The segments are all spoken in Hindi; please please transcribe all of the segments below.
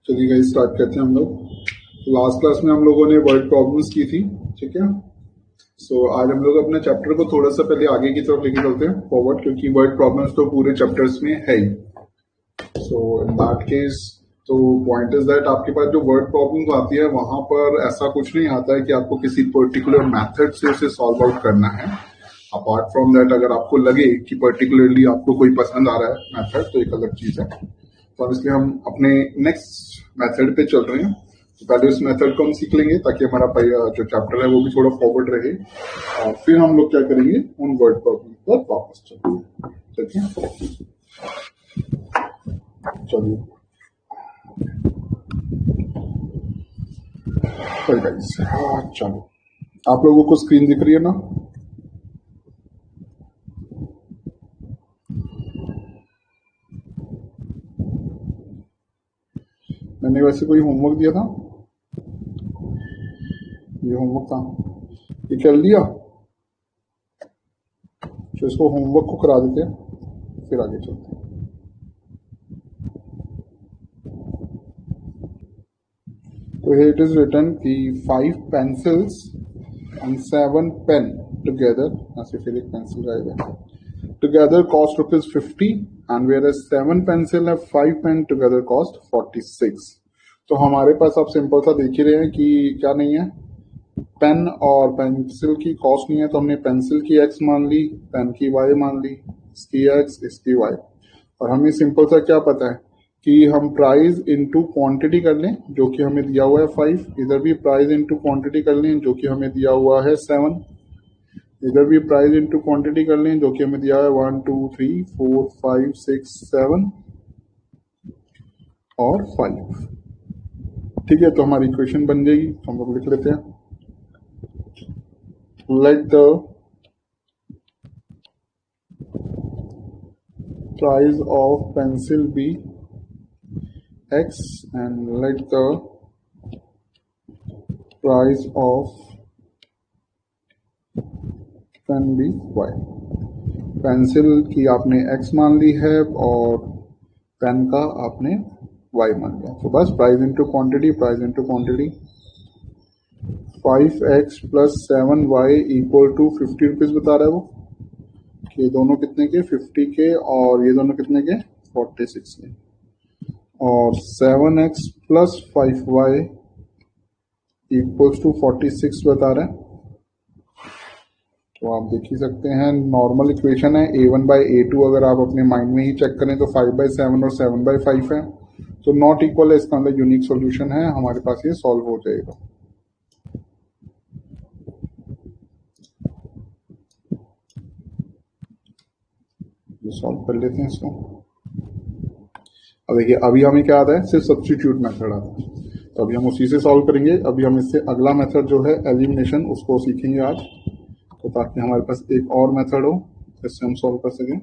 चलिए गाइस स्टार्ट करते हैं हम लोग। लास्ट क्लास में हम लोगों ने वर्ड प्रॉब्लम्स की थी, ठीक है। आज हम लोग अपने चैप्टर को थोड़ा सा पहले आगे की तरफ लेके चलते हैं फॉरवर्ड, क्योंकि वर्ड प्रॉब्लम्स तो पूरे चैप्टर्स में है ही। इन दैट केस तो पॉइंट इज दैट आपके पास जो वर्ड प्रॉब्लम्स आती है वहां पर ऐसा कुछ नहीं आता है कि आपको किसी पर्टिकुलर मेथड से उसे सॉल्व आउट करना है। अपार्ट फ्रॉम दैट अगर आपको लगे कि पर्टिकुलरली आपको कोई पसंद आ रहा है मेथड तो एक अलग चीज है। तो इसलिए हम अपने नेक्स्ट मेथड पे चल रहे हैं। तो पहले उस मेथड को हम सीख लेंगे ताकि हमारा जो चैप्टर है वो भी थोड़ा फॉरवर्ड रहे, और फिर हम लोग क्या करेंगे उन वर्ड प्रॉब्लम पर वापस चलेंगे। ठीक है, चलिए चलो, आप लोगों को स्क्रीन दिख रही है ना? मैंने वैसे कोई होमवर्क दिया था, ये होमवर्क था, ये कर लिया। तो इसको होमवर्क को करा देते हैं, फिर आगे चलते हैं। So here it is written कि 5 pencils and 7 pen together, ऐसे फिर एक पेंसिल रहेगा, together cost ₹50, and whereas 7 pencil and 5 pen together cost 46। तो हमारे पास आप सिंपल सा देख ही रहे हैं कि क्या नहीं है, पेन और पेंसिल की कॉस्ट नहीं है, तो हमने पेंसिल की x मान ली, पेन की y मान ली, इसकी x इसकी y। और हमें सिंपल सा क्या पता है कि हम प्राइस इनटू क्वांटिटी कर लें, जो कि हमें दिया हुआ है 5, इधर भी प्राइस इनटू क्वांटिटी कर लें जो कि हमें दिया हुआ है 7, इधर भी प्राइस इनटू क्वांटिटी कर लें जो कि हमें दिया है 1 2 3 4 5 6 7 और 5। ठीक है, तो हमारी इक्वेशन बन जाएगी, हम लोग लिख लेते हैं। Let the price of pencil be x and let the price of pen be y। Pencil की आपने x मान ली है और पेन का आपने y मान लिया, तो बस price into quantity, price into quantity. 5x plus 7y equal to 50 rupees बता रहा है वो, कि ये दोनों कितने के 50 के और ये दोनों कितने के 46 के, और 7x plus 5y equals to 46 बता रहा है। तो आप देख ही सकते हैं, नॉर्मल इक्वेशन है a1/a2, अगर आप अपने माइंड में ही चेक करें तो 5/7 और 7/5 है, तो नॉट इक्वल है, इसका मतलब यूनिक सॉल्यूशन है, हमारे पास ये सॉल्व हो जाएगा। ये सॉल्व कर लेते हैं इसको। अब देखिए, अभी हमें क्या आता है, सिर्फ सब्स्टिट्यूट मेथड आता है, तो अभी हम उसी से सॉल्व करेंगे। अभी हम इससे अगला मेथड जो है एलिमिनेशन, उसको सीखेंगे आज, तो ताकि हमारे पास एक और मेथड हो जिससे हम सॉल्व कर सकें।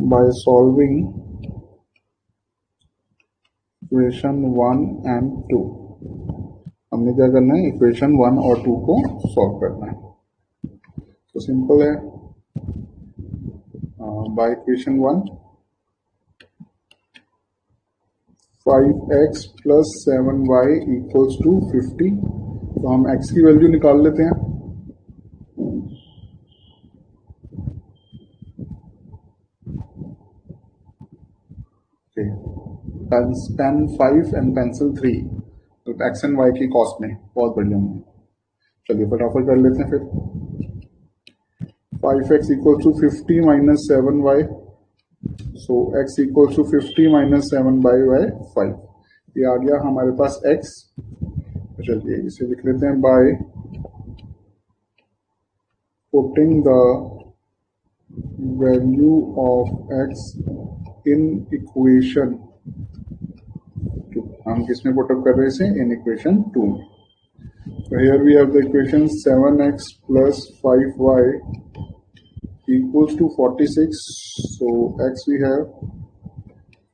बाय सॉल्विंग इक्वेशन 1 and 2, हमने क्या करना है, इक्वेशन 1 और 2 को सॉल्व करना है। तो सिंपल है, by equation 1 5x plus 7y equals to 50, तो हम x की वैल्यू निकाल लेते हैं। पेन 5 एंड पेंसिल 3, तो x एंड y की कॉस्ट में बहुत बढ़िया है। चलिए फटाफट कर लेते हैं फिर। 5x equals to 50 minus 7y, so x equals to 50 minus 7/5, ये आ गया हमारे पास x। चलिए इसे लिख लेते हैं, bye putting the value of x in equation 2, हम किसमें पुट अप कर रहे हैं इसे, इन इक्वेशन 2। तो here we have the equation 7x plus 5y equals to 46, so x we have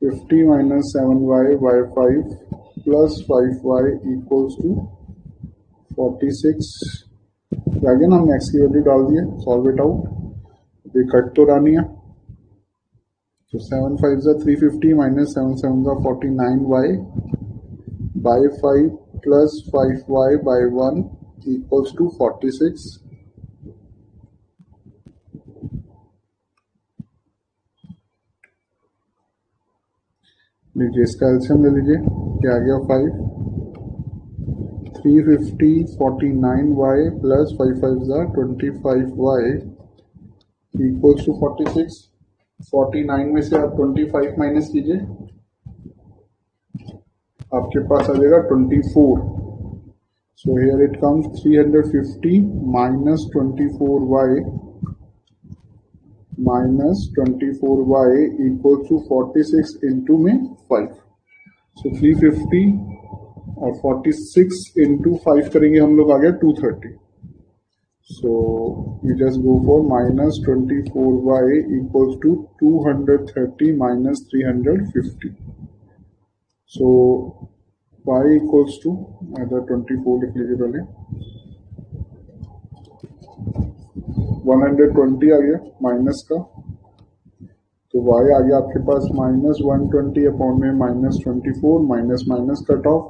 50 minus 7y by 5 plus 5y equals to 46। Again हमने x की वैल्यू डाल दी है, सॉल्व इट आउट, ये कट तो रानी है, So 7 5s are 350 minus 7 7s are 49y by 5 plus 5y by 1 equals to 46. लीजिए इसका एल्सियम ले लीजिए, क्या आ गया 5 350 49y plus 5 5s are 25y equals to 46. 49 में से आप 25 माइनस कीजिए, आपके पास आ जाएगा 24. So here it comes 350 minus 24y minus 24y equal to 46 into में 5. सो 350 और 46 इंटू 5 करेंगे हम लोग, आ गया 230. So we just go for minus 24y equals to 230 minus 350. So y equals to इधर 24 लिख लीजिए पहले, 120 आ गया माइनस का, तो y आ गया आपके पास माइनस 120 अपॉन में minus 24 minus minus cut of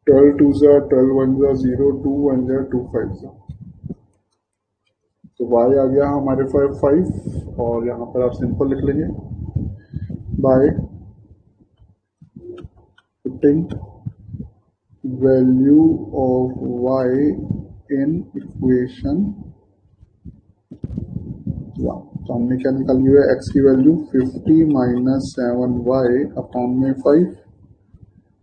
12 2 जा 12 1 जा 0 2 1 जा 2 5 जा, तो y आ गया हमारे पास 5. और यहाँ पर आप सिंपल लिख लेंगे by putting value of y in equation 1. तो हमने क्या निकाल लिया है, x की वैल्यू 50 माइनस 7y अपॉन में 5.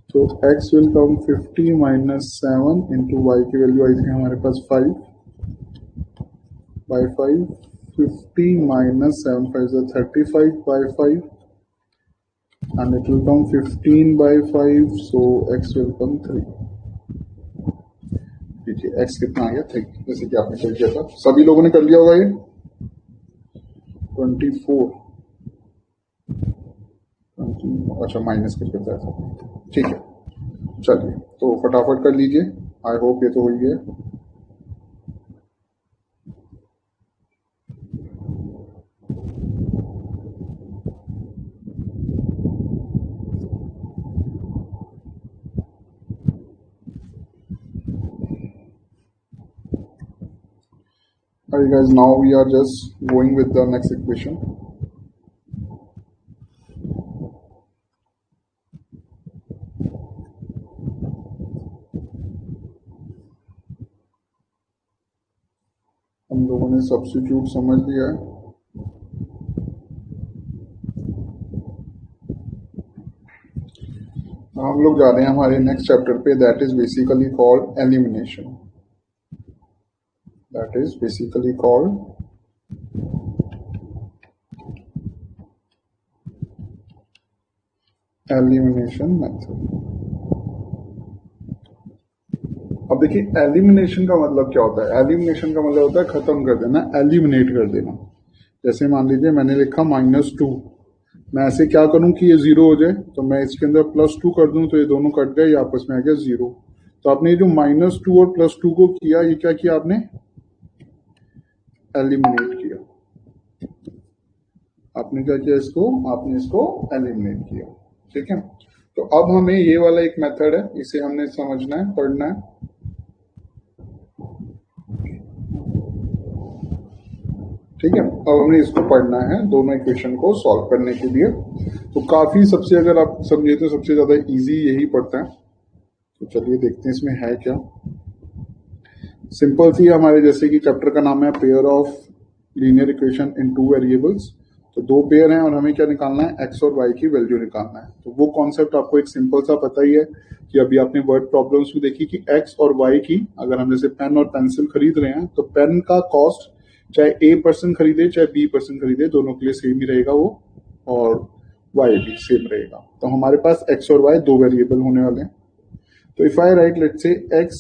तो x will come 50 minus 7 into y की वैल्यू आई थी हमारे पास 5 by 5. 50 minus 7 5 is 35 by 5 and it will come 15 by 5. so x will come 3. देखिए x कितना आ गया 3, जैसे कि आपने कर दिया था, सभी लोगों ने कर लिया होगा ये 24. अच्छा माइनस करके था, ठीक है. चलिए तो फटाफट कर लीजिए, आई होप ये तो हो ही गया. Alright guys, now we are just going with the next equation. हम लोगों ने सब्स्टिट्यूट समझ लिया है. हम लोग जा रहे हैं हमारे नेक्स्ट चैप्टर पे, that is basically called elimination. That is basically called elimination method. अब देखिए एलिमिनेशन का मतलब क्या होता है. एलिमिनेशन का मतलब होता है खत्म कर देना, एलिमिनेट कर देना. जैसे मान लीजिए मैंने लिखा -2, मैं ऐसे क्या करूं कि ये 0 हो जाए, तो मैं इसके अंदर +2 कर दूं तो ये दोनों कट गए, ये आपस में आ गया 0. तो आपने जो -2 और +2 को किया, ये क्या किया आपने, एलिमिनेट किया. आपने क्या किया, इसको आपने इसको एलिमिनेट किया. ठीक है, तो अब हमें ये वाला एक मेथड है, इसे हमने समझना है, पढ़ना है. ठीक है, अब हमने इसको पढ़ना है दोनों इक्वेशन को सॉल्व करने के लिए. तो काफी सबसे, अगर आप समझे तो सबसे ज्यादा इजी यही पड़ता है. तो चलिए देखते हैं इसमें है क्या. सिंपल सी हमारे, जैसे कि चैप्टर का नाम है pair of linear equation in 2 variables. तो 2 पेयर हैं और हमें क्या निकालना है, एक्स और वाई की वैल्यू निकालना है. तो वो कॉन्सेप्ट आपको एक सिंपल सा पता ही है कि अभी आपने वर्ड प्रॉब्लम्स में देखी कि एक्स और वाई की, अगर हम जैसे पेन और पेंसिल खरीद रहे हैं, तो पेन का कॉस्ट चाहे ए पर्सन खरीदे चाहे बी पर्सन खरीदे, दोनों के लिए सेम ही रहेगा वो, और वाई भी सेम रहेगा. तो हमारे पास एक्स और वाई 2 वेरिएबल होने वाले हैं. तो if I write let's say x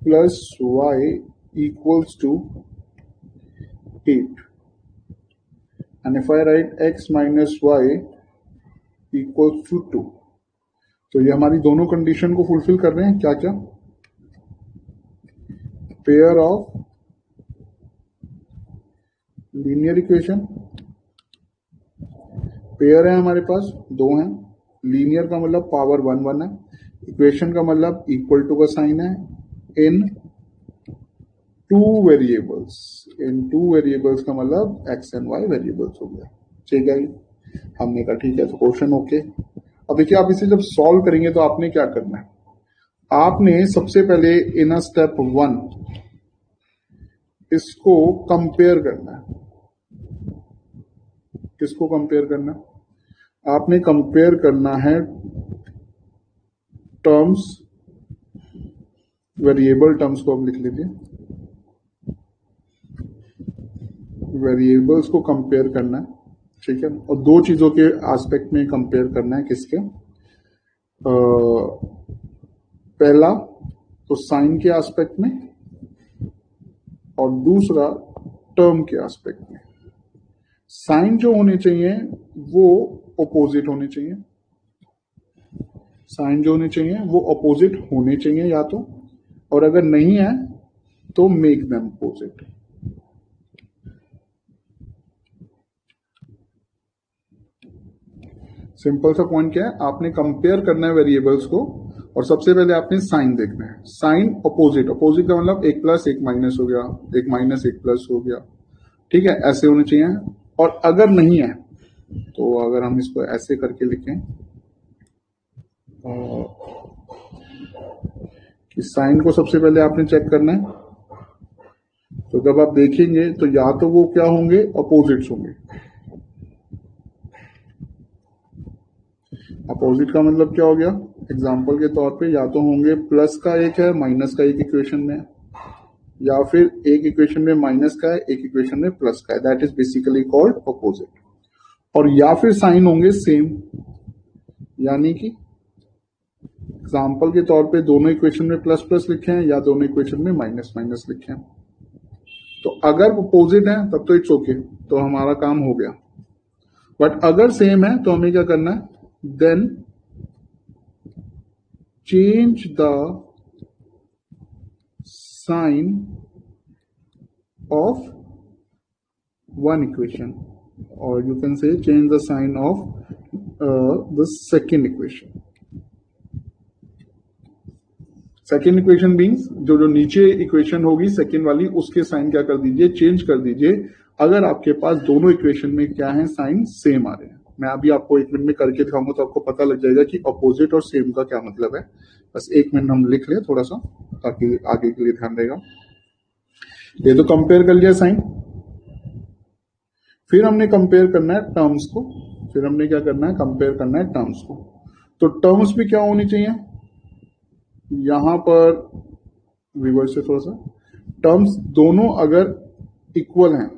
plus y equals to 8 and if I write x minus y equals to 2, तो ये हमारी दोनों कंडीशन को फुलफिल कर रहे हैं. क्या क्या, pair of linear equation, pair है हमारे पास, दो हैं। लीनियर का मतलब पावर 1 1 है। इक्वेशन का मतलब इक्वल टू का साइन है इन टू वेरिएबल्स। इन टू वेरिएबल्स का मतलब एक्स एंड वाई वेरिएबल्स हो गया। ठीक है, हमने कहा ठीक है, तो क्वेश्चन ओके। अब देखिए, आप इसे जब सॉल्व करेंगे तो आपने क्या करना है, आपने सबसे पहले इन स्टेप 1 इसको कंपेयर करना है। किसको कंपेयर करना है? आपने कंपेयर करना है टर्म्स, वेरिएबल टर्म्स को अब लिख लीजिए। वेरिएबल्स को कंपेयर करना है, ठीक है। और दो चीजों के एस्पेक्ट में कंपेयर करना है। किसके? पहला तो साइन के एस्पेक्ट में, और दूसरा टर्म के एस्पेक्ट में। साइन जो होने चाहिए वो अपोजिट होने चाहिए। साइन जो होने चाहिए वो अपोजिट होने चाहिए या तो, और अगर नहीं है तो मेक देम अपोजिट। सिंपल सा पॉइंट क्या है, आपने कंपेयर करना है वेरिएबल्स को, और सबसे पहले आपने साइन देखना है। साइन अपोजिट, अपोजिट का मतलब एक प्लस एक माइनस हो गया, एक माइनस एक प्लस हो गया, ठीक है, ऐसे होने चाहिए। और अगर नहीं है तो अगर हम इसको ऐसे करके लिखें कि साइन को सबसे पहले आपने चेक करना है, तो जब आप देखेंगे तो या तो वो क्या होंगे, अपोजिट्स होंगे। अपोजिट का मतलब क्या हो गया, एग्जाम्पल के तौर पे या तो होंगे प्लस का एक है, माइनस का एक इक्वेशन में, या फिर एक इक्वेशन में माइनस का है, एक इक्वेशन में प्लस का है, that is basically called opposite. और या फिर साइन होंगे सेम, यानी कि एग्जाम्पल के तौर पे दोनों इक्वेशन में प्लस प्लस लिखे हैं या दोनों इक्वेशन में माइनस माइनस लिखे हैं। तो अगर अपोजिट है तब तो इट्स ओके, तो हमारा काम हो गया। बट अगर सेम है तो हमें क्या करना है, then change the sign of one equation, or you can say change the sign of the second equation. Second equation means जो नीचे इक्वेशन होगी सेकेंड वाली, उसके साइन क्या कर दीजिए, चेंज कर दीजिए। अगर आपके पास दोनों इक्वेशन में क्या है, साइन सेम आ रहे हैं। मैं अभी आपको एक मिनट में करके दिखाऊंगा तो आपको पता लग जाएगा कि अपोजिट और सेम का क्या मतलब है। बस एक मिनट हम लिख ले थोड़ा सा, ताकि आगे के लिए ध्यान रहेगा। ये तो कंपेयर कर लिया साइन, फिर हमने कंपेयर करना है टर्म्स को। फिर हमने क्या करना है, कंपेयर करना है टर्म्स को। तो टर्म्स भी क्या होनी चाहिए, यहां पर रिवर्स से थोड़ा सा, टर्म्स दोनों अगर इक्वल हैं,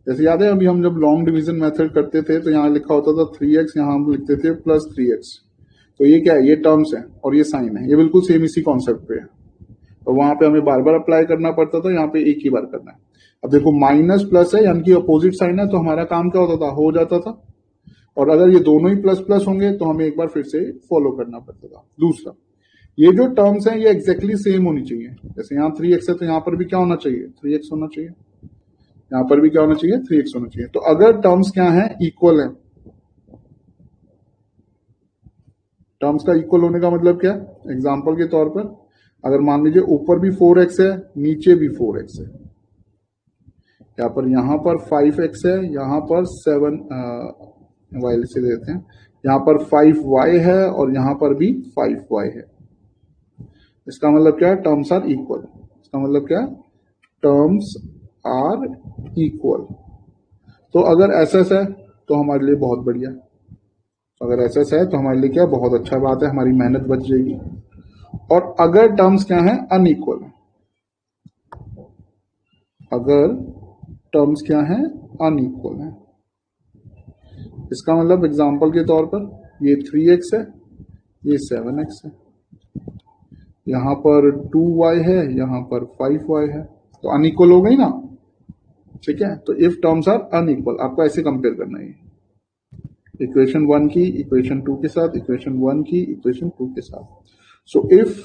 जैसे याद है अभी हम जब लॉन्ग डिवीजन मेथड करते थे तो यहां लिखा होता था 3x, यहां हम लिखते थे प्लस 3x। तो ये क्या है, ये टर्म्स है और ये साइन है, ये बिल्कुल सेम इसी कॉन्सेप्ट पे है। तो वहां पे हमें बार बार अप्लाई करना पड़ता था, यहाँ पे एक ही बार करना है। अब देखो माइनस प्लस है, यानी कि अपोजिट साइन है, तो हमारा काम क्या होता था, हो जाता था। और अगर ये दोनों ही प्लस प्लस होंगे तो हमें एक बार फिर से फॉलो करना पड़ता था। दूसरा, ये जो टर्म्स हैं ये एग्जैक्टली सेम होनी चाहिए। जैसे यहाँ 3x है तो यहाँ पर भी क्या होना चाहिए, 3x होना चाहिए। यहाँ पर भी क्या होना चाहिए, 3x होना चाहिए। तो अगर टर्म्स क्या है, इक्वल है, टर्म्स का इक्वल होने का मतलब क्या, एग्जाम्पल के तौर पर अगर मान लीजिए ऊपर भी 4x है, नीचे भी 4x है, यहाँ पर 5x है, यहाँ पर 7 वाई से देते हैं, यहाँ पर 5y है और यहाँ पर भी 5y है। इसका मतलब क्या है, टर्म्स आर इक्वल। इसका मतलब क्या है, टर्म्स आर इक्वल। तो अगर ऐसा है तो हमारे लिए बहुत बढ़िया, अगर ऐसा है तो हमारे लिए क्या, बहुत अच्छा बात है, हमारी मेहनत बच जाएगी। और अगर टर्म्स क्या है, अनइक्वल, अगर टर्म्स क्या है, अनइक्वल है, इसका मतलब एग्जांपल के तौर पर ये 3x है, ये 7x है, यहाँ पर 2y है, यहाँ पर 5y है, तो अनइक्वल हो गई ना। ठीक है, तो इफ टर्म्स आर अनइक्वल, आपको ऐसे कंपेयर करना है, इक्वेशन 1 की इक्वेशन 2 के साथ, इक्वेशन 1 की इक्वेशन 2 के साथ। So if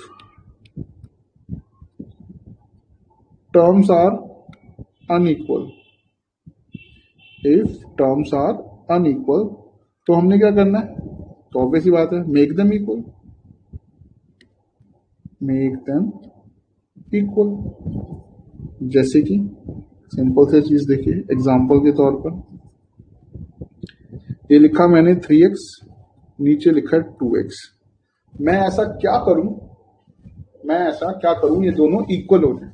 terms are unequal, if terms are unequal, तो हमने क्या करना है, तो ऑब्वियस ही बात है, make them equal, make them equal. जैसे कि सिंपल से चीज देखिए, एग्जांपल के तौर पर ये लिखा मैंने 3x, नीचे लिखा है 2x। मैं ऐसा क्या करूं ये दोनों इक्वल हो जाए,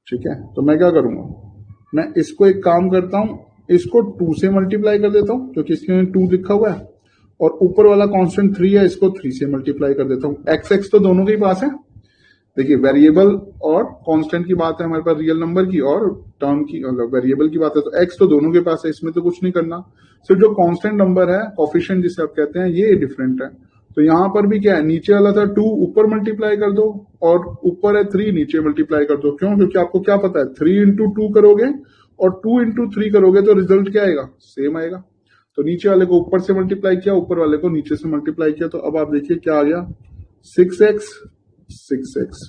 ठीक है। तो मैं क्या करूंगा, मैं इसको एक काम करता हूं, इसको 2 से मल्टीप्लाई कर देता हूं क्योंकि इसके में 2 लिखा हुआ है, और ऊपर वाला कांस्टेंट 3 है, इसको 3 से मल्टीप्लाई कर देता हूं। एक्स एक्स तो दोनों के ही पास है, देखिए वेरिएबल और कांस्टेंट की बात है हमारे पास, रियल नंबर की और टर्म की, मतलब वेरिएबल की बात है, तो एक्स तो दोनों के पास है, इसमें तो कुछ नहीं करना। सिर्फ जो कांस्टेंट नंबर है, कोफिशिएंट जिसे आप कहते हैं, ये डिफरेंट है। तो यहां पर भी क्या है, नीचे वाला था 2, ऊपर मल्टीप्लाई कर दो, और ऊपर है 3, नीचे मल्टीप्लाई कर दो। क्यों? क्योंकि आपको क्या पता है, 3 इंटू 2 करोगे और 2 इंटू 3 करोगे तो रिजल्ट क्या आएगा, सेम आएगा। तो नीचे वाले को ऊपर से मल्टीप्लाई किया, ऊपर वाले को नीचे से मल्टीप्लाई किया, तो अब आप देखिए क्या आ गया, 6x 6x,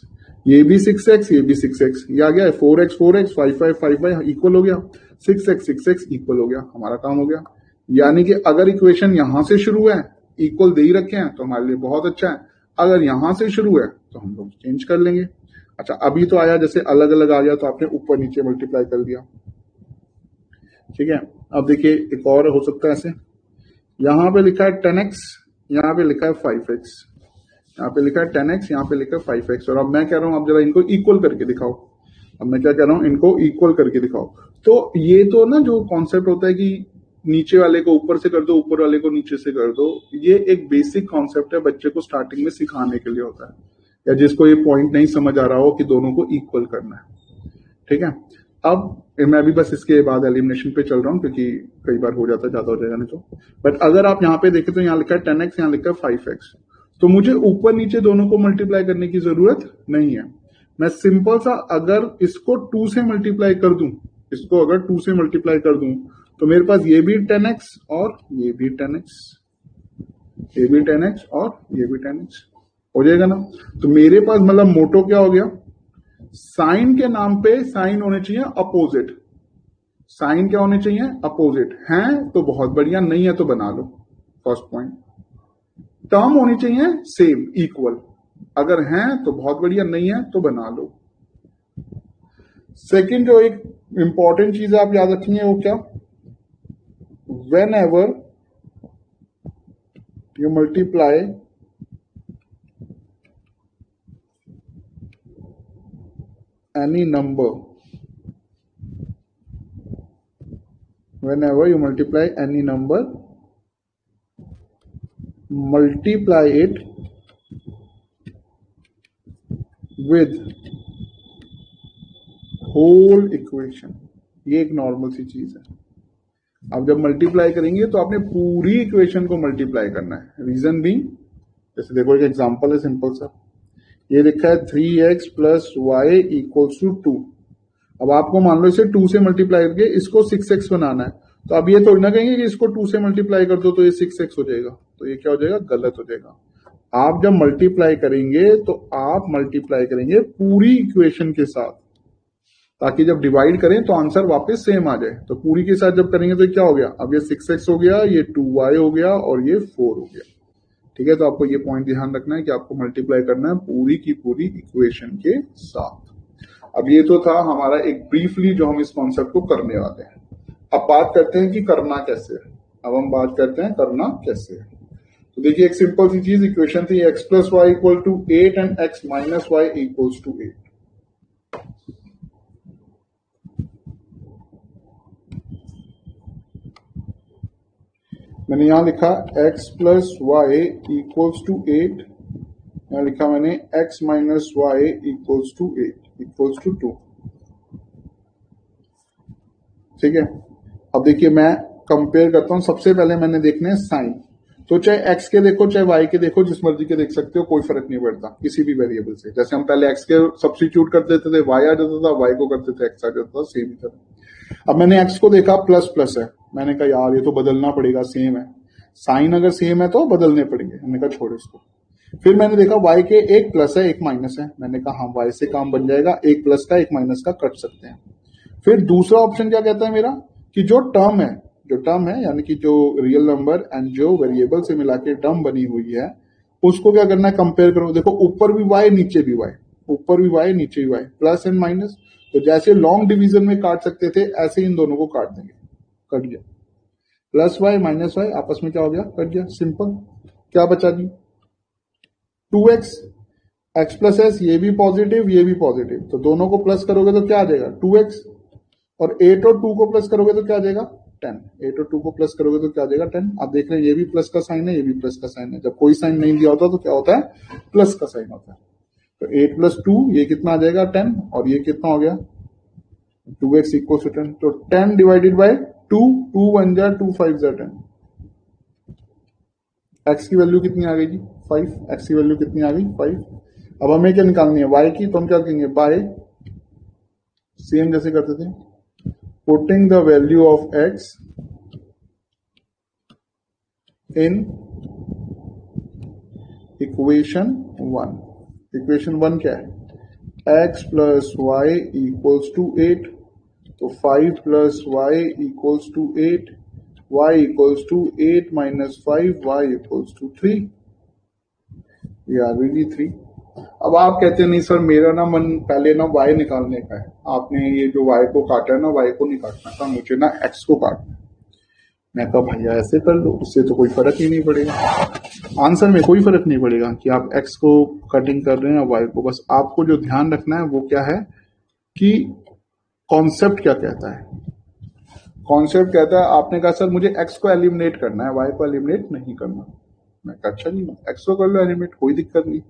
ये भी 6x, ये भी 6x, ये आ गया है 4x 4x, 5 इक्वल हो गया, 6x इक्वल हो गया, हमारा काम हो गया। यानी कि अगर इक्वेशन यहां से शुरू है, इक्वल दे ही रखे हैं तो हमारे लिए बहुत अच्छा है, अगर यहां से शुरू है तो हम लोग चेंज कर लेंगे। अच्छा, अभी तो आया जैसे अलग अलग आ गया तो आपने ऊपर नीचे मल्टीप्लाई कर दिया, ठीक है। अब देखिए एक और हो सकता है ऐसे, यहां पे लिखा है 10x, यहां पे लिखा है 5x, यहाँ पे लिखा है 10x, यहाँ पे लिखा है 5x, और अब मैं कह रहा हूं आप जरा इनको इक्वल करके दिखाओ। अब मैं क्या कह रहा हूं, इनको इक्वल करके दिखाओ। तो ये तो ना जो कॉन्सेप्ट होता है कि नीचे वाले को ऊपर से कर दो, ऊपर वाले को नीचे से कर दो, ये एक बेसिक कॉन्सेप्ट है, बच्चे को स्टार्टिंग में सिखाने के लिए होता है, या जिसको ये पॉइंट नहीं समझ आ रहा हो कि दोनों को इक्वल करना है, ठीक है। अब मैं भी बस इसके बाद एलिमिनेशन पे चल रहा हूं क्योंकि कई बार हो जाता है, ज्यादा हो जाएगा नहीं तो। बट अगर आप यहाँ पे देखें तो यहाँ लिखा है 10x, यहाँ लिखा है 5x, तो मुझे ऊपर नीचे दोनों को मल्टीप्लाई करने की जरूरत नहीं है। मैं सिंपल सा अगर इसको 2 से मल्टीप्लाई कर दूं, इसको अगर 2 से मल्टीप्लाई कर दूं, तो मेरे पास ये भी 10x और ये भी 10x, ये भी 10x और ये भी 10x हो जाएगा ना। तो मेरे पास मतलब मोटो क्या हो गया, साइन के नाम पे साइन होने चाहिए अपोजिट, साइन क्या होने चाहिए, अपोजिट। हैं तो बहुत बढ़िया, नहीं है तो बना लो, फर्स्ट पॉइंट। टर्म होनी चाहिए सेम, इक्वल, अगर हैं तो बहुत बढ़िया, नहीं है तो बना लो। सेकंड जो एक इंपॉर्टेंट चीज आप याद रखेंगे वो क्या, when ever you multiply any number, whenever you multiply any number, multiply it with whole equation। ये एक नॉर्मल सी चीज है। अब जब मल्टीप्लाई करेंगे तो आपने पूरी इक्वेशन को मल्टीप्लाई करना है। रीजन भी, जैसे देखो एक एग्जांपल है सिंपल सा, ये लिखा है 3x plus y equals to 2। अब आपको मान लो इसे 2 से मल्टीप्लाई करके इसको 6x बनाना है, तो अब ये थोड़ी ना कहेंगे कि इसको 2 से मल्टीप्लाई कर दो तो ये 6x हो जाएगा, तो ये क्या हो जाएगा, गलत हो जाएगा। आप जब मल्टीप्लाई करेंगे तो आप मल्टीप्लाई करेंगे पूरी इक्वेशन के साथ, ताकि जब डिवाइड करें तो आंसर वापस सेम आ जाए। तो पूरी के साथ जब करेंगे तो क्या हो गया, अब ये 6x हो गया, ये 2y हो गया और ये 4 हो गया, ठीक है। तो आपको ये पॉइंट ध्यान रखना है कि आपको मल्टीप्लाई करना है पूरी की पूरी इक्वेशन के साथ। अब ये तो था हमारा एक ब्रीफली जो हम इस कॉन्सेप्ट को करने वाले हैं। अब बात करते हैं कि करना कैसे है। अब हम बात करते हैं करना कैसे है। तो देखिए एक सिंपल सी चीज, इक्वेशन थी x plus y equal to 8 and x minus y equals to 8। मैंने यहां लिखा x plus y equals to 8, यहां लिखा मैंने x minus y equals to 8 equals to 2, ठीक है। अब देखिए मैं कंपेयर करता हूं, सबसे पहले मैंने देखना है साइन। तो चाहे x के देखो चाहे y के देखो, जिस मर्जी के देख सकते हो, कोई फर्क नहीं पड़ता किसी भी वेरिएबल से। जैसे हम पहले x के सब्स्टिट्यूट कर देते थे, y आ जाता था, y को करते थे x आ जाता था, सेम ही था। अब मैंने x को देखा प्लस प्लस है, मैंने कहा यार ये तो बदलना पड़ेगा, सेम है, साइन अगर सेम है तो बदलने पड़ेंगे, मैंने कहा छोड़ इसको। फिर मैंने देखा y के एक प्लस है एक माइनस है, मैंने कहा हाँ y से काम बन जाएगा, एक प्लस का एक माइनस का कट सकते हैं। फिर दूसरा ऑप्शन क्या कहता है मेरा, कि जो टर्म है, जो टर्म है यानी कि जो रियल नंबर एंड जो वेरिएबल से मिला के टर्म बनी हुई है उसको क्या करना है, कंपेयर करो। देखो ऊपर भी y नीचे भी y, ऊपर भी y नीचे भी y, प्लस एंड माइनस। तो जैसे लॉन्ग डिवीजन में काट सकते थे ऐसे इन दोनों को काट देंगे। कट गया, प्लस वाई माइनस वाई आपस में क्या हो गया, कट गया, सिंपल। क्या बचा जी, 2x, x प्लस एस, ये भी पॉजिटिव ये भी पॉजिटिव, तो दोनों को प्लस करोगे तो क्या आ जाएगा 2x, और 8 और 2 को प्लस करोगे तो क्या आ जाएगा 10। 8 और 2 को प्लस करोगे तो क्या आ जाएगा 10। आप देख रहे हैं ये भी प्लस का साइन है ये भी प्लस का साइन है। जब कोई साइन नहीं दिया होता तो क्या होता है, प्लस का साइन होता है। तो 8 प्लस 2 ये कितना आ जाएगा 10, और ये कितना हो गया 2x इक्वल टू 10। तो 10 डिवाइडेड बाय 2, 2 1 जा 2 5 जा 10। x की वैल्यू कितनी आ गई जी 5, x की वैल्यू कितनी आ गई 5। अब हमें क्या निकालनी है y की, तो हम क्या करेंगे बाय, सेम जैसे करते थे, putting the value of x in equation 1। Equation 1 क्या है, x plus y equals to 8, तो 5 plus y equals to 8, y equals to 8 minus 5, y equals to 3, ये आ गई 3। अब आप कहते हैं नहीं सर मेरा ना मन पहले ना y निकालने का है, आपने ये जो y को काटा है ना y को नहीं काटना था, मुझे ना x को काटना। मैं कहा भैया ऐसे कर लो, उससे तो कोई फर्क ही नहीं पड़ेगा, आंसर में कोई फर्क नहीं पड़ेगा कि आप x को कटिंग कर रहे हैं या y को। बस आपको जो ध्यान रखना है वो क्या है कि कॉन्सेप्ट क्या कहता है। कॉन्सेप्ट कहता है, आपने कहा सर मुझे x को एलिमिनेट करना है, y को एलिमिनेट नहीं करना। मैं कहा अच्छा जी x को कर लो एलिमिनेट, कोई दिक्कत नहीं।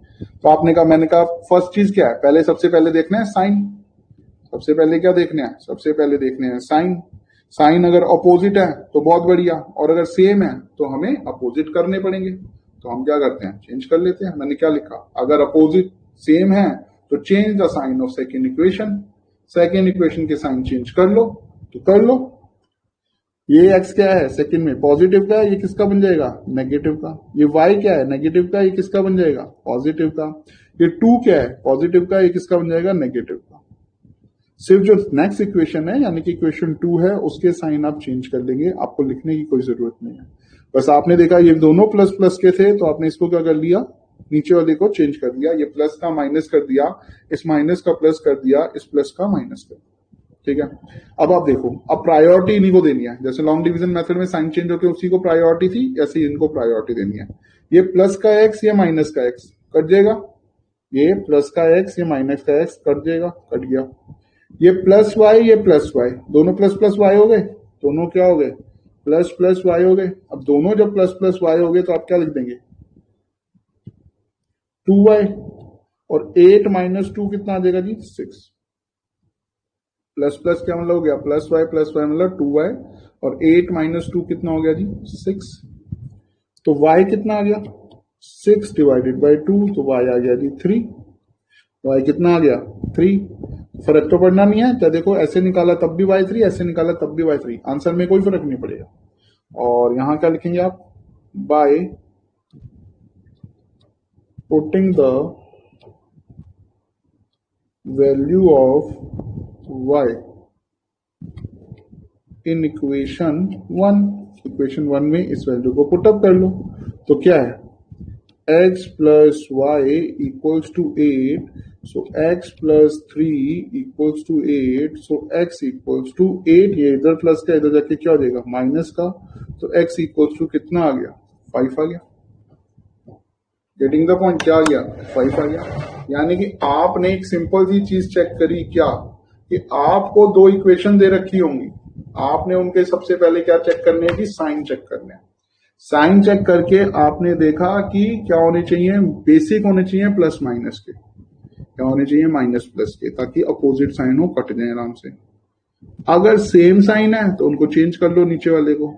तो आपने कहा, मैंने कहा फर्स्ट चीज क्या है, पहले सबसे पहले देखना है साइन। सबसे पहले क्या देखना है, सबसे पहले देखने हैं साइन। साइन अगर अपोजिट है तो बहुत बढ़िया, और अगर सेम है तो हमें अपोजिट करने पड़ेंगे। तो हम क्या करते हैं, चेंज कर लेते हैं। मैंने क्या लिखा, अगर अपोजिट सेम है तो change the sign of second equation. Second equation के साइन चेंज कर लो तो कर लो। ये x क्या है सेकंड में, पॉजिटिव का, ये किसका बन जाएगा नेगेटिव का। ये y क्या है नेगेटिव का, ये किसका बन जाएगा पॉजिटिव का। ये 2 क्या है पॉजिटिव का, ये किसका बन जाएगा नेगेटिव का। सिर्फ जो नेक्स्ट इक्वेशन है यानी कि इक्वेशन 2 है उसके साइन आप चेंज कर देंगे, आपको लिखने की कोई जरूरत नहीं है। बस आपने देखा ये दोनों प्लस प्लस के थे तो आपने इसको क्या कर लिया, नीचे वाले को चेंज कर दिया, ये प्लस का माइनस कर दिया, इस माइनस का प्लस कर दिया, इस प्लस का माइनस कर दिया। ठीक है, अब आप देखो, अब प्रायोरिटी इन्हीं को देनी है। जैसे लॉन्ग डिवीजन मेथड में साइन चेंज होकर उसी को प्रायोरिटी थी, ऐसे इनको प्रायोरिटी देनी है। ये प्लस का एक्स या माइनस का एक्स कट जाएगा, ये प्लस का एक्स या माइनस का एक्स कट जाएगा, कट गया। ये प्लस वाई ये प्लस वाई, दोनों प्लस प्लस वाई हो गए, दोनों क्या हो गए प्लस प्लस वाई हो गए। अब दोनों जब प्लस प्लस वाई हो गए तो आप क्या लिख देंगे 2y, और 8 माइनस 2 कितना आ जाएगा जी 6। प्लस प्लस क्या मतलब हो गया प्लस वाई मतलब 2y, और 8 माइनस 2 कितना हो गया जी 6। तो y कितना आ गया 6 डिवाइडेड बाई 2, तो y आ गया जी 3। y कितना आ गया 3। फर्क तो पड़ना नहीं है क्या, देखो ऐसे निकाला तब भी y3, ऐसे निकाला तब भी y3, आंसर में कोई फर्क नहीं पड़ेगा। और यहां क्या लिखेंगे आप, bye putting the value of y in equation 1। Equation 1 में इस वैल्यू को पुटअप कर लो, तो क्या है x plus y equals to 8, so x plus 3 equals to 8, so x equals to 8, ये इधर प्लस का इधर जाके क्या हो जाएगा माइनस का, तो x इक्वल्स टू कितना आ गया 5 आ गया। गेटिंग द पॉइंट, क्या आ गया 5 आ गया। यानी कि आपने एक सिंपल सी चीज चेक करी, क्या कि आपको दो इक्वेशन दे रखी होंगी, आपने उनके सबसे पहले क्या चेक करने हैं कि साइन चेक करने हैं। साइन चेक करके आपने देखा कि क्या होने चाहिए, बेसिक होने चाहिए प्लस माइनस के, क्या होने चाहिए माइनस प्लस के, ताकि अपोजिट साइन हो कट जाए आराम से। अगर सेम साइन है तो उनको चेंज कर लो नीचे वाले को,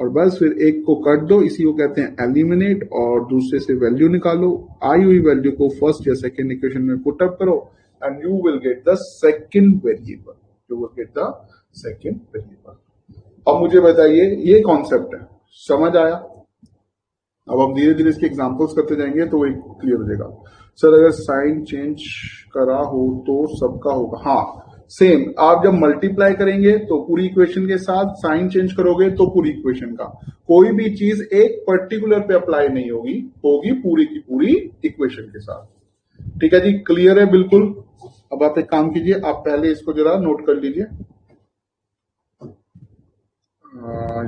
और बस फिर एक को कट दो, इसी को कहते हैं एलिमिनेट, और दूसरे से वैल्यू निकालो। आई हुई वैल्यू को फर्स्ट या सेकेंड इक्वेशन में पुट अप करो and you will get the second variable, you will get the second variable. अब मुझे बताइए ये कॉन्सेप्ट है, समझ आया। अब हम धीरे धीरे इसके एग्जांपल्स करते जाएंगे तो वही क्लियर हो जाएगा। सर अगर साइन चेंज करा हो तो सबका होगा, हाँ सेम आप जब मल्टीप्लाई करेंगे तो पूरी इक्वेशन के साथ, साइन चेंज करोगे तो पूरी इक्वेशन का, कोई भी चीज एक पर्टिकुलर पे अप्लाई नहीं होगी, होगी पूरी की पूरी इक्वेशन के साथ। ठीक है जी, क्लियर है बिल्कुल। अब आप एक काम कीजिए, आप पहले इसको जरा नोट कर लीजिए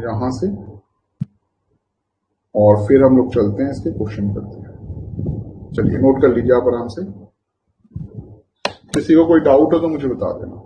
यहां से, और फिर हम लोग चलते हैं इसके क्वेश्चन करते हैं। चलिए नोट कर लीजिए आप आराम से, किसी को कोई डाउट हो तो मुझे बता देना।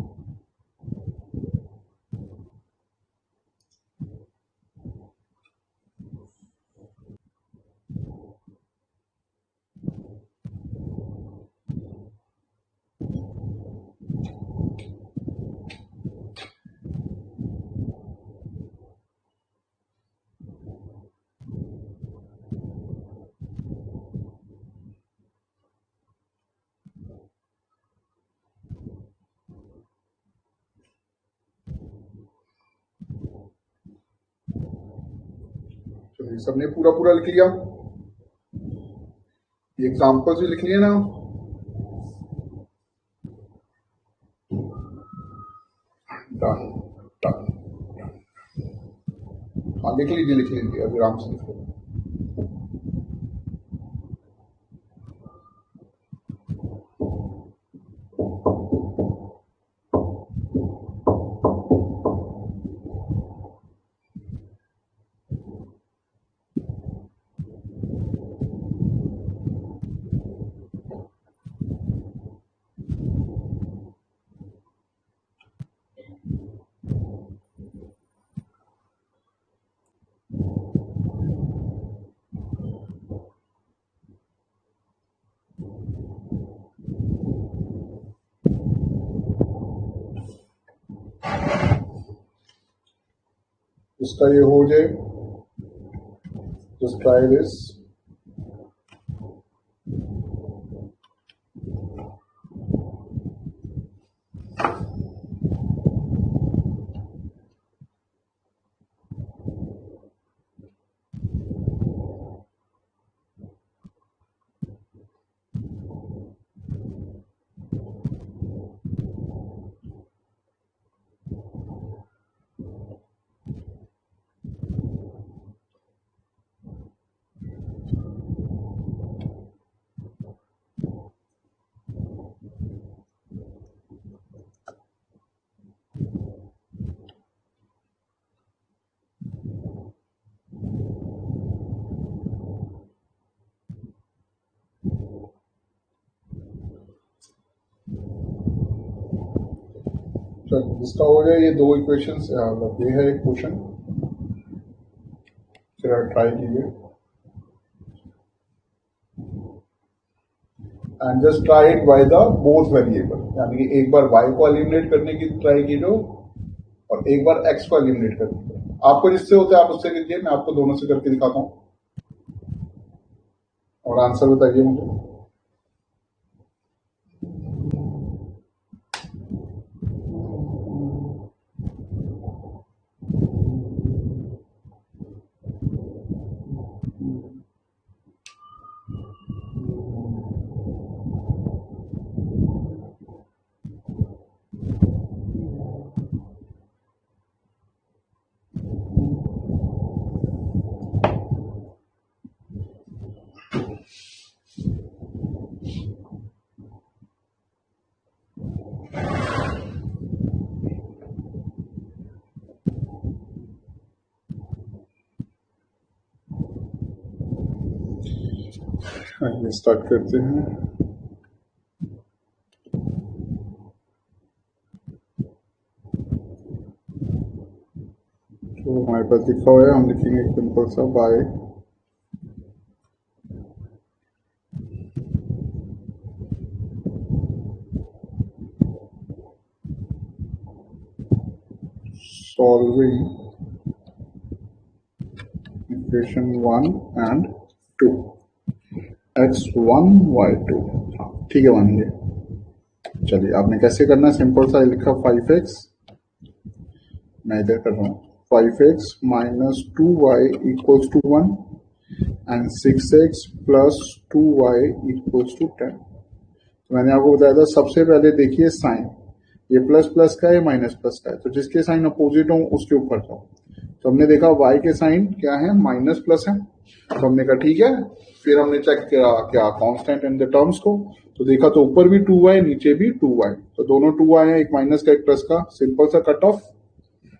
चलिए सबने पूरा पूरा लिख लिया, एग्जाम्पल्स भी लिख लिए ना? Done done. हाँ लिख लीजिए अभी आराम से लिखो। इसका ये हो जाए, just try this। चलो इसका हो जाए, ये दो इक्वेशंस, ये है एक क्वेश्चन, चलो ट्राई कीजिए and just try it by the both variable, यानी कि एक बार y को एलिमिनेट करने की ट्राई कीजिए और एक बार x को एलिमिनेट करने की। आपको जिससे होता है आप उससे कीजिए, मैं आपको दोनों से करके दिखाता हूँ और आंसर बताइए मुझे। आइए स्टार्ट करते हैं। तो हमारे पास लिखा हुआ है, हम लिखेंगे सिंपल सा by solving equation 1 and 2, x1 y2। हाँ ठीक है मान लिया। चलिए आपने कैसे करना है, सिंपल सा लिखा 5x, मैं इधर कर रहा हूँ 5x minus 2y equals to 1 and 6x plus 2y equals to 10। तो मैंने आपको बताया था सबसे पहले देखिए साइन, ये प्लस प्लस का है, ये माइनस प्लस का है, तो जिसके साइन अपोजिट हो उसके ऊपर जाओ। तो हमने देखा y के साइन क्या है, माइनस प्लस है, तो हमने कहा ठीक है। फिर हमने चेक किया क्या कांस्टेंट इन द टर्म्स को, तो देखा तो ऊपर भी 2y नीचे भी 2y, तो दोनों 2y है, एक माइनस का एक प्लस का, सिंपल सा कट ऑफ,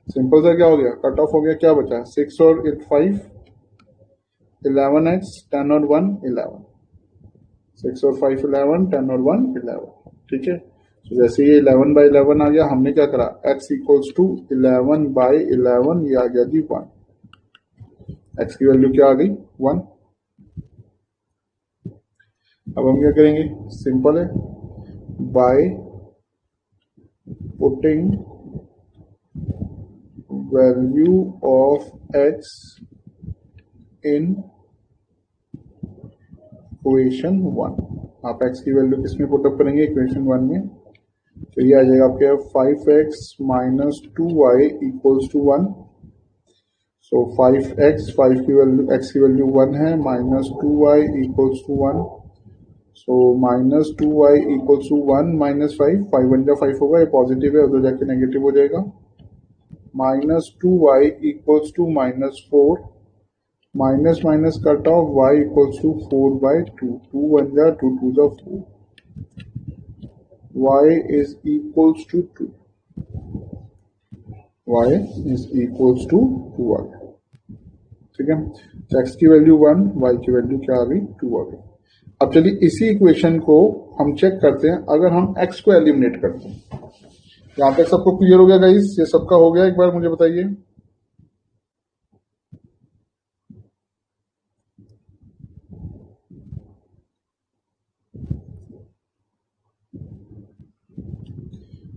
सिंपल सा क्या हो गया, कट ऑफ हो गया, क्या बचा 6 और 5 11x 10 और 1 11, 6 और 5 11, 10 और 1 11, ठीक है। तो जैसे ये 11 बाई 11 आ गया, हमने क्या करा, x इक्वल्स टू 11 बाई 11, ये आ गया जी 1, x की वैल्यू क्या आ गई 1। अब हम क्या करेंगे, सिंपल है, by putting value of x in equation 1, आप x की वैल्यू किसमें पुटअप करेंगे, इक्वेशन 1 में, तो ये आ जाएगा आपके 5x minus 2y equals to 1। So 5x, 5 की वैल्यू, x की वैल्यू 1 है, minus 2y equals to 1। So minus 2y equals to 1 minus 5, 5 1 जा 5 होगा, ये पॉजिटिव है, उधर जाके नेगेटिव हो जाएगा। Minus 2y equals to minus 4, minus minus cut off y equals to 4 by 2, 2 1 जा 2 2 जा 4, y is equals to 2, y is equals to 2 आ गया, ठीक है। तो x की वैल्यू 1, y की वैल्यू क्या आ गई 2 आ गई। अब चलिए इसी इक्वेशन को हम चेक करते हैं, अगर हम x को एलिमिनेट करते हैं। यहां तक सबको क्लियर हो गया गाइस, ये सबका हो गया, एक बार मुझे बताइए।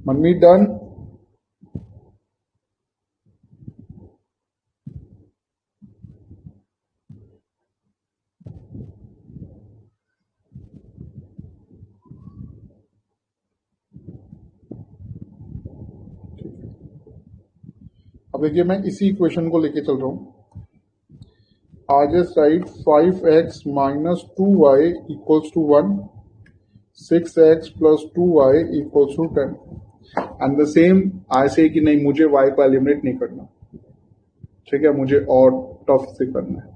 मनमीत डन, अब देखिए मैं इसी इक्वेशन को लेके चल रहा हूं, आगे side 5x minus 2y equals to 1, 6x plus 2y equals to 10, and the same ऐसे कि नहीं मुझे y को एलिमिनेट नहीं करना, ठीक है, मुझे और टफ से करना है।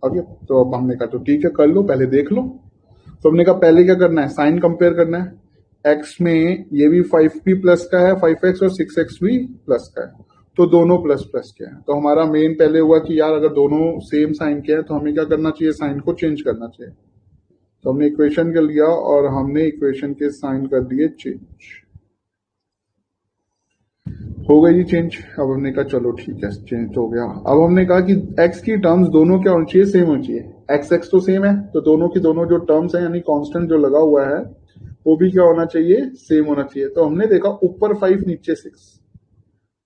ओके, तो अब हमने कहा तो ठीक है कर लो, पहले देख लो। तो हमने कहा पहले क्या करना है, साइन कंपेयर करना है। x में ये भी 5 भी प्लस का है, 5x और 6x भी प्लस का है, तो दोनों प्लस प्लस के हैं। तो हमारा मेन पहले हुआ कि यार अगर दोनों सेम साइन के हैं तो हमें क्या करना चाहिए, साइन को चेंज करना चाहिए। तो हमने इक्वेशन कर लिया और हमने इक्वेशन के साइन कर दिए चेंज, हो गई जी चेंज। अब हमने कहा चलो ठीक है चेंज हो गया। अब हमने कहा कि x की टर्म्स दोनों क्या होनी चाहिए, सेम होनी चाहिए। x तो सेम है, तो दोनों की दोनों जो टर्म्स है यानी कांस्टेंट जो लगा हुआ है वो भी क्या होना चाहिए, सेम होना चाहिए। तो हमने देखा ऊपर 5 नीचे 6,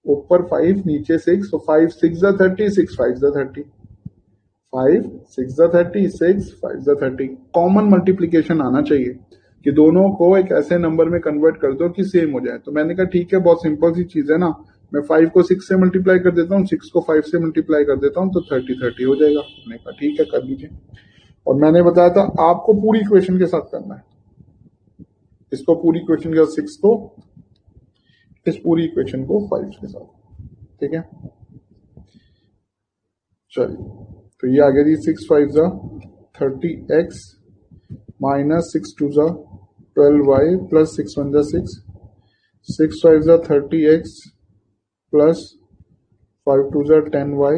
ऊपर 5 नीचे 6, तो 5 6 जा 30, 6 5 जा 30, 5 6 जा 30, 6 5 जा 30। कॉमन मल्टीप्लीकेशन आना चाहिए कि दोनों को एक ऐसे नंबर में कन्वर्ट कर दो कि सेम हो जाए। तो मैंने कहा ठीक है, बहुत सिंपल सी चीज है ना, मैं 5 को 6 से मल्टीप्लाई कर देता हूँ, 6 को 5 से मल्टीप्लाई कर देता हूँ, तो 30 30 हो जाएगा। मैंने कहा ठीक है कर लीजिए, और मैंने बताया था आपको पूरी इक्वेशन के साथ करना है, इसको पूरी इक्वेशन के साथ 6 को, इस पूरी इक्वेशन को 5 के साथ, ठीक है। चलिए तो ये आ गया जी 6 5 जा 30x माइनस 6 2 जा 12y प्लस 6 1 जा 6, 6 5 जा 30x प्लस 5 2 जा 10y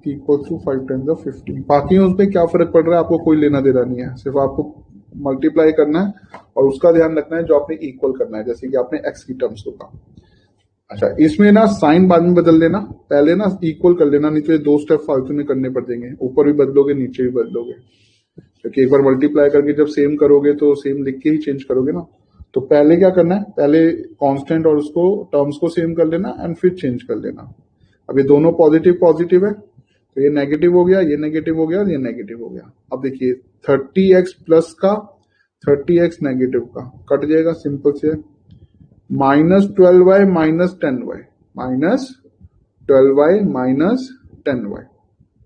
इक्वल टू 5 10 जा 15। बाकी उस पर क्या फर्क पड़ रहा है आपको कोई लेना देना नहीं है, सिर्फ आपको मल्टीप्लाई करना है और उसका ध्यान रखना है जो आपने इक्वल करना है, जैसे कि आपने x की टर्म्स को कहा। अच्छा इसमें ना साइन बाद में बदल देना, पहले ना इक्वल कर लेना, नहीं तो ये 2 स्टेप फालतू में करने पड़ जाएंगे, ऊपर भी बदलोगे नीचे भी बदलोगे, क्योंकि एक बार मल्टीप्लाई करके जब सेम करोगे तो सेम लिख के ही चेंज करोगे ना। तो पहले क्या करना है, पहले कांस्टेंट और उसको टर्म्स को सेम कर लेना एंड फिर चेंज कर लेना। अब ये दोनों पॉजिटिव पॉजिटिव है, तो ये नेगेटिव हो गया, ये नेगेटिव हो गया, ये नेगेटिव हो गया। अब देखिए 30x प्लस का 30x नेगेटिव का कट जाएगा, सिंपल से minus 12y minus 10y, minus 12y minus 10y,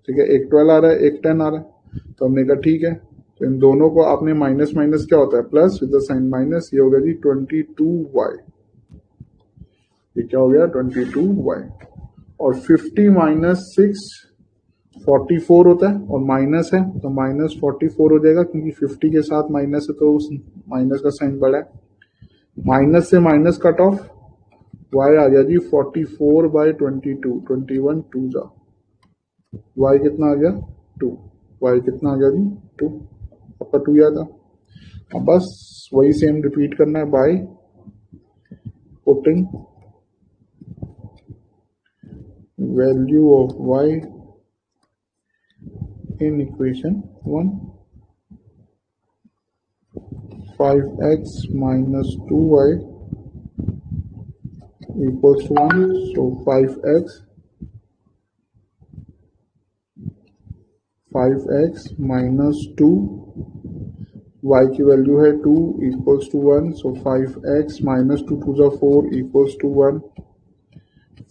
ठीक है। एक 12 आ रहा है, एक 10 आ रहा है, तो हमने कहा ठीक है, तो इन दोनों को आपने माइनस माइनस क्या होता है plus with the sign minus, ये होगा जी 22y ये क्या हो गया 22y, और 50 माइनस 6 44 होता है, और माइनस है तो माइनस 44 हो जाएगा, क्योंकि 50 के साथ माइनस है तो उस माइनस का साइन बड़ा है। माइनस से माइनस कट ऑफ, y आ गया जी 44/22, 21 2 जा, y कितना आ गया 2, y कितना आ गया जी 2, आपका 2 आया था। अब बस वही सेम रिपीट करना है by putting value of y in equation 1, 5x minus 2y equals to 1, so 5x minus 2, y की वैल्यू है 2 equals to 1, so 5x minus 2 2 जा 4 equals to 1,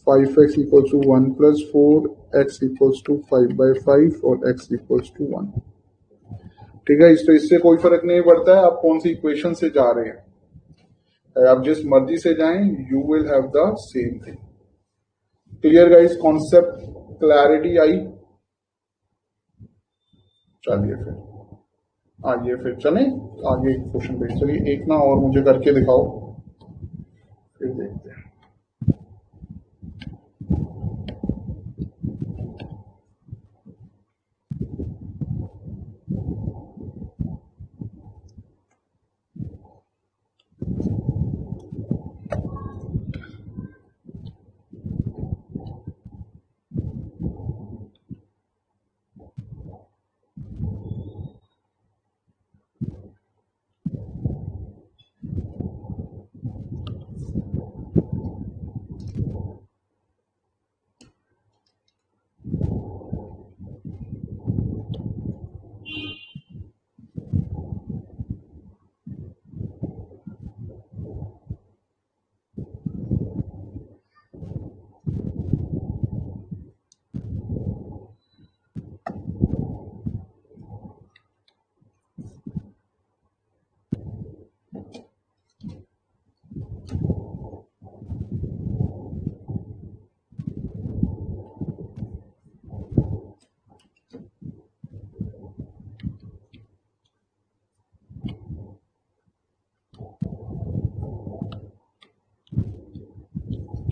5x equals to 1 plus 4, x equals to 5/5 और x equals to 1। ठीक है, तो इससे कोई फर्क नहीं पड़ता है आप कौन सी इक्वेशन से जा रहे हैं, आप जिस मर्जी से जाएं you will have the same thing. Clear guys, concept clarity आई? चलिए फिर आइए फिर चलें आगे क्वेश्चन पे। चलिए एक ना और मुझे करके दिखाओ, फिर देखते हैं।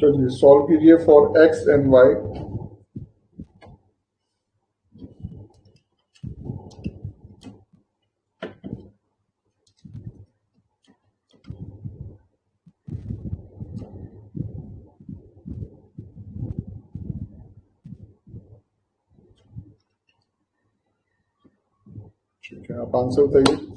चलिए सॉल्व कीजिए फॉर एक्स एंड वाई। ठीक है, आप आंसर बताइए।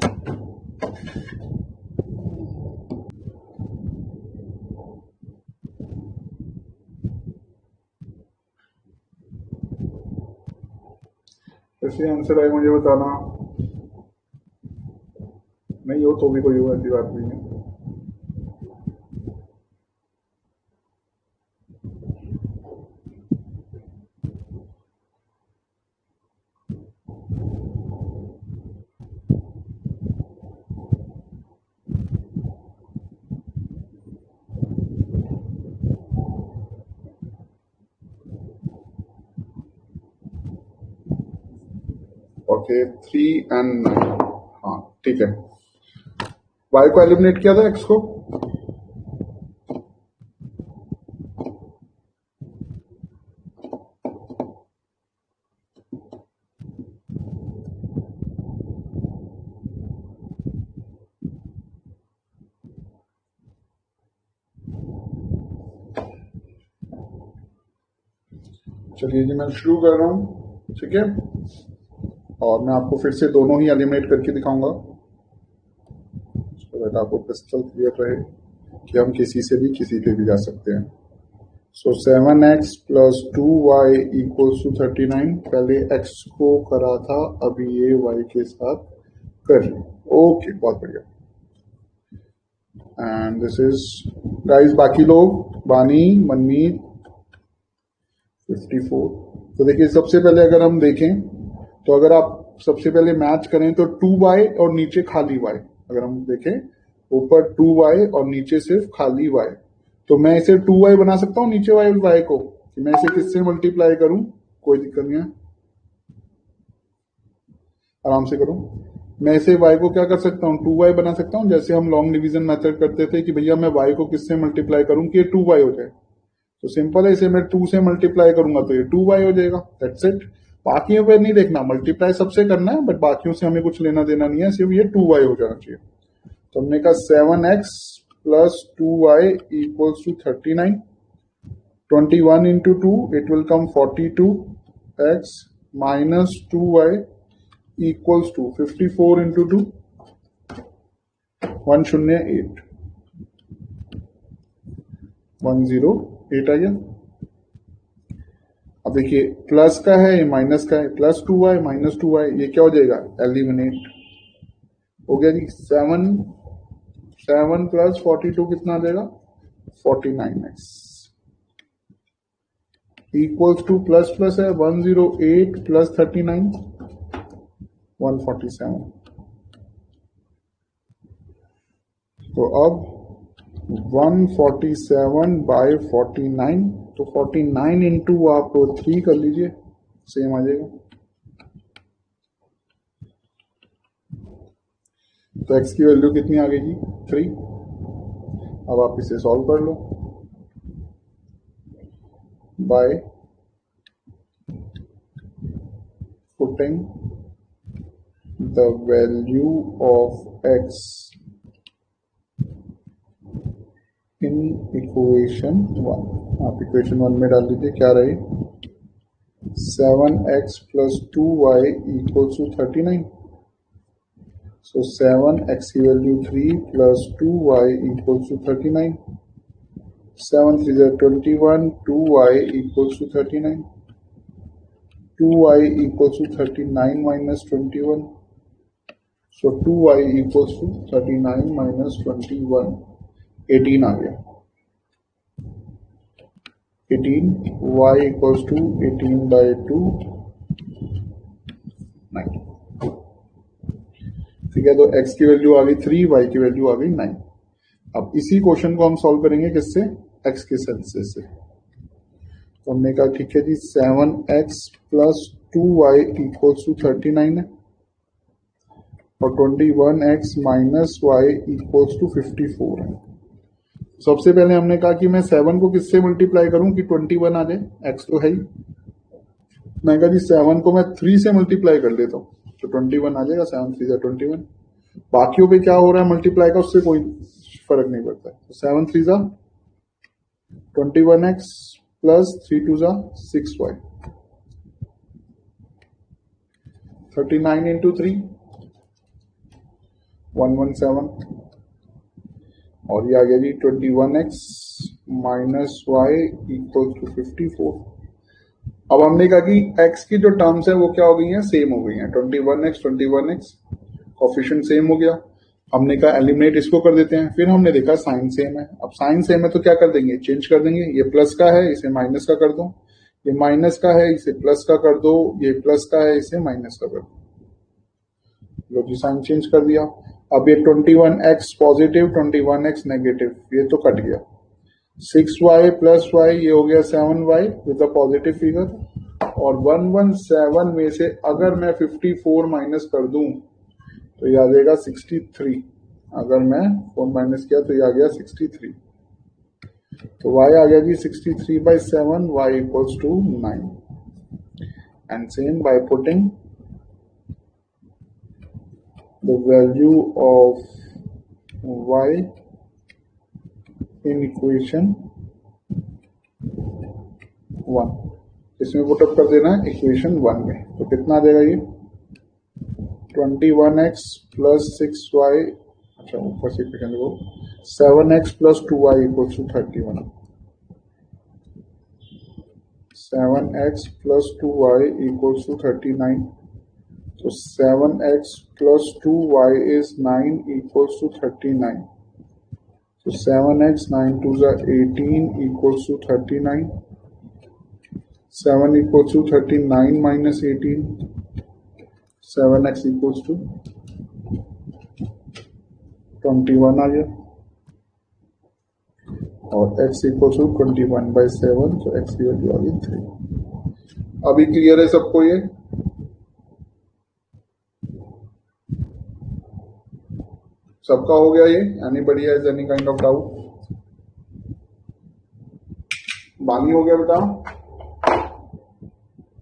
कैसे आंसर आए मुझे बताना, नहीं हो तो भी कोई ऐसी बात नहीं है। ओके 3 and 9, हाँ ठीक है। वाई को एलिमिनेट किया था, एक्स को चलिए जी मैं शुरू कर रहा हूँ, ठीक है, और मैं आपको फिर से दोनों ही एलिमिनेट करके दिखाऊंगा, तो दैट आपको क्रिस्टल क्लियर रहे कि हम किसी से भी किसी पे भी जा सकते हैं। सो 7x plus 2y equals to 39, पहले x को करा था, अभी ये y के साथ कर रहे। ओके बहुत बढ़िया। एंड दिस इज गाइस, बाकी लोग बानी मनमीत 54। तो देखिए सबसे पहले अगर हम देखें तो अगर आप सबसे पहले मैच करें तो 2y और नीचे खाली y, अगर हम देखें ऊपर 2y और नीचे सिर्फ खाली y, तो मैं इसे 2y बना सकता हूँ नीचे वाले y को, कि मैं इसे किससे मल्टीप्लाई करूं, कोई दिक्कत नहीं है, आराम से करूं। मैं इसे y को क्या कर सकता हूँ, 2y बना सकता हूँ, जैसे हम लॉन्ग डिवीजन मेथड करते थे कि भैया मैं y को किससे मल्टीप्लाई करूं कि ये 2y हो जाए। तो सिंपल है, इसे मैं 2 से मल्टीप्लाई करूंगा तो ये 2y हो जाएगा, दैट्स इट। बाकियों पे नहीं देखना, मल्टीप्लाई सबसे करना है, बट बाकियों से हमें कुछ लेना देना नहीं है, सिर्फ ये 2y हो जाना चाहिए। तो हमने कहा 7x plus 2y equals to 39, 21 into 2 it will come 42x minus 2y equals to 54 into 2 108 108 आ गया। अब देखिए प्लस का है, ये माइनस का है, प्लस 2y माइनस 2y, ये क्या हो जाएगा, एलिमिनेट हो गया जी। 7 प्लस 42 कितना आ जाएगा, 49x equals two plus plus है 108 प्लस 39 147। तो अब 147 बाय 49, तो 49 इंटू आप 3 कर लीजिए, सेम आ जाएगा। तो x की वैल्यू कितनी आ गई जी, 3। अब आप इसे सॉल्व कर लो, by putting the value of x in equation 1। आप इक्वेशन 1 में डाल दीजिए, क्या रहे, 7x plus 2y equals to 39। So 7x की value 3 plus 2y equals to 39, 7 3 is 21, 2y equals to 39, 2y equals to 39 minus 21, so 2y equals to 39 minus 21, 18 आ गया, 18, y equals to 18 by 2, 9। ठीक है, तो x की वैल्यू आ गई 3, y की वैल्यू आ गई 9। अब इसी क्वेश्चन को हम सॉल्व करेंगे किससे, x के सेंस से। तो हमने कहा ठीक है जी, 7x plus 2y equals to 39 है, और 21x minus y equals to 54 है। सबसे पहले हमने कहा कि मैं 7 को किससे मल्टीप्लाई करूं कि 21 आ जाए, x तो है ही। मैं कहा जी 7 को मैं 3 से मल्टीप्लाई कर लेता हूँ, तो 21 आ जाएगा, 7 3 जा 21। बाकियों पे क्या हो रहा है मल्टीप्लाई का, उससे कोई फर्क नहीं पड़ता है। तो 7 3 जा 21x प्लस 3 2 जा 6y, 39 इंटू 3 117, और ये आ गया जी 21x minus y equal to 54। अब हमने कहा कि x की जो टर्म्स है वो क्या हो गई हैं, सेम हो गई हैं, 21x कोफिशिएंट सेम हो गया। हमने कहा एलिमिनेट इसको कर देते हैं, फिर हमने देखा साइन सेम है। अब साइन सेम है तो क्या कर देंगे, चेंज कर देंगे, ये प्लस का है इसे माइनस का कर दो, ये माइनस का है इसे प्लस का कर दो, ये प्लस का है इसे माइनस का कर दो, लो जी साइन चेंज कर दिया। अब ये 21x पॉजिटिव 21x नेगेटिव, ये तो कट गया, 6y प्लस वाई, ये हो गया 7y with the positive figure, और 117 में से अगर मैं 54 माइनस कर दूं तो ये आ जाएगा 63। अगर मैं 4 माइनस किया तो ये आ गया 63, तो y आ गया जी 63 by 7, y equals to 9, and same by putting the value of y in equation 1, इसमें पुटअप कर देना है इक्वेशन 1 में, तो कितना आ जाएगा ये 21x प्लस 6y, अच्छा ऊपर से इक्वेशन देखो, 7x plus 2y equals to 31, 7x plus 2y equals to 39, so 7x plus 2y is 9 equals to 39. So 7x 9 2s are 18 equals to 39. 7 equals to 39 minus 18. 7x equals to 21 आ गया। और x इक्वल टू 21/7, तो x की वैल्यू आ गई 3। अभी क्लियर है सबको ये? सबका हो गया ये? Anybody has any kind of doubt? बानी हो गया बेटा?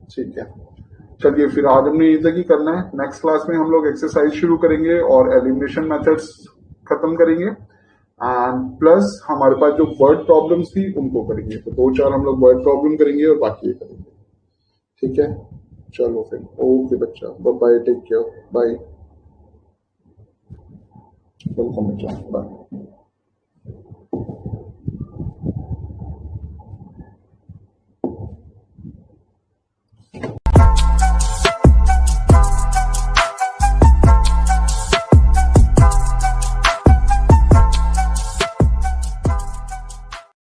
ठीक है, चलिए फिर आज हमने ये तक ही करना है। नेक्स्ट क्लास में हम लोग एक्सरसाइज शुरू करेंगे और एलिमिनेशन मेथड्स खत्म करेंगे, एंड प्लस हमारे पास जो वर्ड प्रॉब्लम्स थी उनको करेंगे। तो 2-4 हम लोग वर्ड प्रॉब्लम करेंगे और बाकी ये करेंगे। ठीक है, चलो फिर ओके बच्चा, bye, take care, bye, welcome बच्चा, बाय।